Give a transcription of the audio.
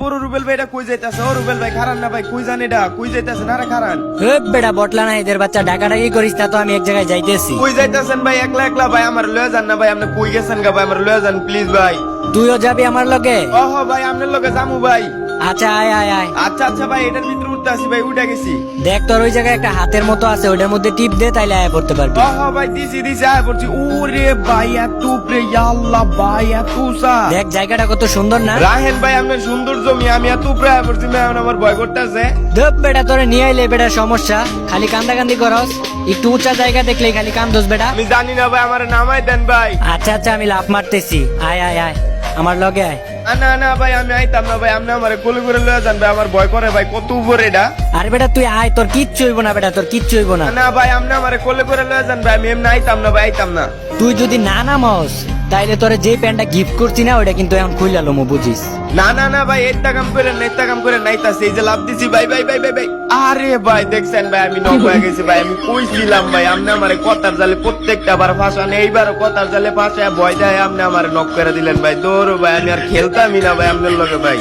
পুরো রুবেল ভাই এটা কই যাইতাছে? ও রুবেল ভাই খারান না ভাই, কই জান এটা? কই যাইতাছে না রে খারান? বেটা বটলা না এদের বাচ্চা ডাকাডাকি করিস না তো, আমি এক জায়গায় যাইতেছি। কই যাইতাছেন ভাই একলা একলা? ভাই আমার লয়ে যান না ভাই, আপনি কই গেছেন গা ভাই? আমার লয়ে যান প্লিজ ভাই। তুইও যাবি আমার লগে? ওহ ভাই আপনার লগে যামু ভাই। আচ্ছা আয় আয় আয়। আচ্ছা আচ্ছা ভাই, এটার ভিতরে উঠতে আসি ভাই, উঠে গেছি। দেখ তোর ওই জায়গায় একটা হাতের মতো আছে, ওটার মধ্যে টিপ দে, তাইলে আয় পড়তে পারবি। ওহ ভাই দিছি দিছি আয় পড়ছি। ওরে ভাই এত উপরে, আল্লাহ ভাই এত উঁচা। দেখ জায়গাটা কত সুন্দর না? রাহেন ভাই আপনার সুন্দর জমি, আমি এত উপরে আয় পড়ছি ভাই, আমার ভয় করতেছে। ধপ বেটা, তোরে নিয়ে আইলে বেটা সমস্যা, খালি কান্দাকান্দি করস। একটু উঁচা জায়গা দেখলেই খালি কান্দোস বেটা। আমি জানি না ভাই, আমার নামাই দেন ভাই। আচ্ছা আচ্ছা আমি লাফ মারতেছি, আয় আয় আয় আমার লগে আয়। না না ভাই আমি আইতাম না ভাই, আপনি আমার কোলে করে লয়ে যান ভাই, আমার ভয় করে ভাই, কত উপরে এটা। আরে বেটা তুই আয়, তোর কিচ্ছু হইব না বেটা, তোর কিচ্ছু হইব না। না ভাই আপনি আমার কোলে করে লয়ে যান ভাই, আমি এমনি আইতাম না ভাই, আইতাম না। তুই যদি না নামস তাইলে তোরে যে প্যান্টটা গিফট করছি না, ওটা কিন্তু এখন খুইলা লমু, বুঝিস? না না না ভাই, একটা কাম করেন না, একটা কাম করেন নাইতাছে, এই যে লাভ দিছি ভাই ভাই ভাই ভাই ভাই। আরে ভাই দেখছেন ভাই, আমি নক হয়ে গেছি ভাই, আমি কইছিলাম ভাই আপনি আমার কথার জালে প্রত্যেকটা বার ফাঁসান, এইবারও কথার জালে ফাঁসায় ভয় দেয় আপনি আমার নক করে দিলেন ভাই। দৌড় ভাই, আমি আর খেলতামই না ভাই আপনার লগে ভাই।